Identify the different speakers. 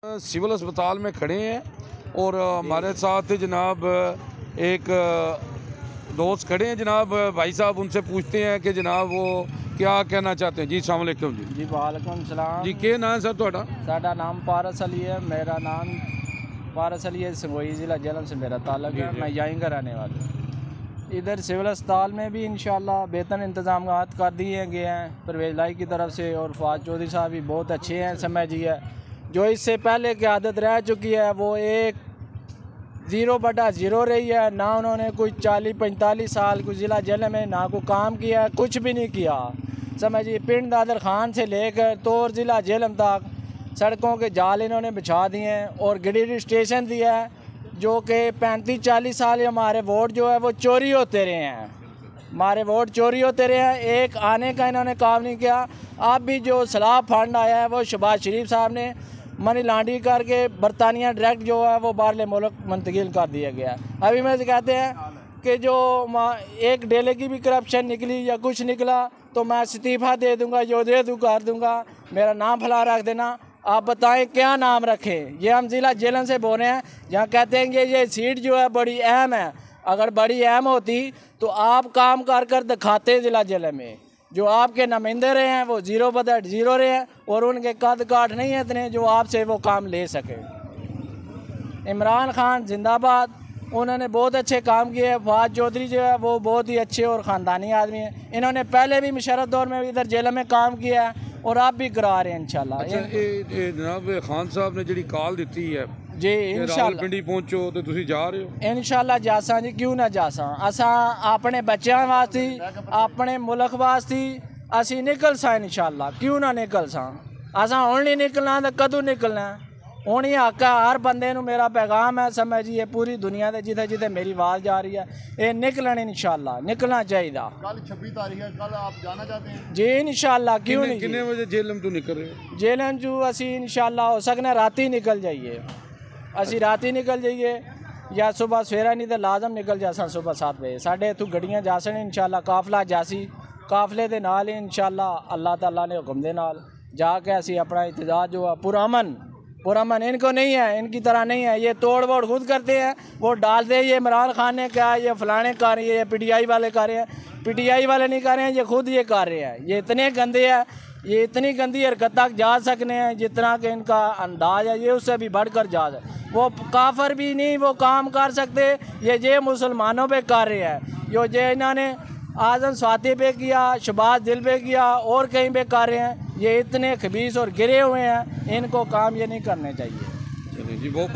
Speaker 1: Civil अस्पताल में खड़े हैं और हमारे साथ जनाब एक दोस्त खड़े हैं जनाब। भाई साहब उनसे पूछते हैं कि जनाब वो क्या कहना चाहते हैं। जी अस्सलाम वालेकुम।
Speaker 2: जी वालेकुम सलाम।
Speaker 1: जी क्या नाम है सर ਤੁਹਾਡਾ?
Speaker 2: साडा नाम पारस अली है। मेरा नाम पारस अली है। संगोई ज़िला जेलम से मेरा ताल्लुक है। मैं यहीं का रहने वाला हूँ। इधर सिविल अस्पताल में भी इंशाल्लाह बेहतर इंतजाम कर दिए गए हैं परवेज़ लाई की तरफ से, और फवाद चौधरी साहब भी बहुत अच्छे हैं समझिए। जो इससे पहले की आदत रह चुकी है वो एक 0/0 रही है। ना उन्होंने कोई 40-45 साल कोई ज़िला जेल में ना कोई काम किया, कुछ भी नहीं किया समझिए। पिंड दादर खान से लेकर तोर ज़िला जेलम तक सड़कों के जाल इन्होंने बिछा दिए हैं और गिरिडीह स्टेशन दिया है जो कि 35-40 साल हमारे वोट जो है वो चोरी होते रहे हैं। हमारे वोट चोरी होते रहे हैं, एक आने का इन्होंने काम नहीं किया। अब भी जो सलाह फंड आया है वो शहबाज शरीफ साहब ने मनी लॉन्ड्रिंग करके बरतानिया डायरेक्ट जो है वो बाहरले मुल्क मुंतकिल कर दिया गया। अभी मैं कहते हैं कि जो एक डेले की भी करप्शन निकली या कुछ निकला तो मैं इस्तीफ़ा दे दूंगा, जो दे दूँ कर दूंगा, मेरा नाम फला रख देना। आप बताएं क्या नाम रखें। ये हम ज़िला जेलन से बोल रहे हैं, जहाँ कहते हैं कि ये सीट जो है बड़ी अहम है। अगर बड़ी अहम होती तो आप काम कर दिखाते ज़िला जेल में। जो आपके नुमाइंदे रहे हैं वो 0/0 रहे हैं और उनके कद काठ नहीं है इतने जो आपसे वो काम ले सके। इमरान खान जिंदाबाद, उन्होंने बहुत अच्छे काम किए। फवाद चौधरी जो है वो बहुत ही अच्छे और ख़ानदानी आदमी हैं। इन्होंने पहले भी मुशर्रफ दौर में इधर जेल में काम किया है और आप भी करा रहे हैं इंशाल्लाह।
Speaker 1: अच्छा जनाब खान साहब ने जी कॉल दी है
Speaker 2: जी इंशाल्लाह
Speaker 1: पिंडी पहुंचो तो तुसी जा रहे हो?
Speaker 2: इंशाल्लाह जासा जी, क्यों ना जासा। असा अपने बच्चों वास्ते अपने मुल्क वास्ते असी निकल सा इंशाल्लाह, क्यों ना निकल सा। असा हुण नहीं निकलना तो कदों निकलना हुण ही हक है। हर बंदे नूं मेरा पैगाम है समझिए, पूरी दुनिया के जिथे जिथे मेरी आवाज़ जा रही है ये निकलन इंशाल्लाह, निकलना चाहिए।
Speaker 3: कल 26 तारीख है, कल आप जाना चाहते हैं?
Speaker 2: जी इंशाल्लाह, क्यों नहीं।
Speaker 1: कितने बजे जेलम तो निकल रहे हो?
Speaker 2: जेलम जो असी इंशाल्लाह हो सकने रात ही निकल जाइए, असी रात ही निकल जाइए या सुबह सवेरा, नहीं तो लाजम निकल जासा सुबह 7 बजे। साढ़े इतों गड्डियां जा सन इंशाल्लाह, काफला जासी, काफले दे नाल ही इंशाल्लाह अल्लाह ताला ने हुक्म दे नाल जाके असी अपना इतजाज जो है पुरअमन इनको नहीं है, इनकी तरह नहीं है। ये तोड़ वोड़ खुद करते हैं, वो डालते हैं। ये इमरान खान ने कहा, ये फलाने कर रहे हैं, ये PTI वाले कर रहे हैं। PTI वाले नहीं कर रहे हैं, ये खुद ये कर रहे हैं। ये इतने गंदे हैं, ये इतनी गंदी हरकत तक जा सकते हैं जितना कि इनका अंदाज है, ये उससे भी बढ़कर जा है। वो काफर भी नहीं वो काम कर सकते, ये मुसलमानों पे कर रहे हैं। ये इन्होंने आज़म स्वाति पे किया, शहबाज दिल पे किया और कहीं पे कर रहे हैं। ये इतने खबीस और गिरे हुए हैं, इनको काम ये नहीं करने चाहिए।
Speaker 1: चलिए जी, बहुत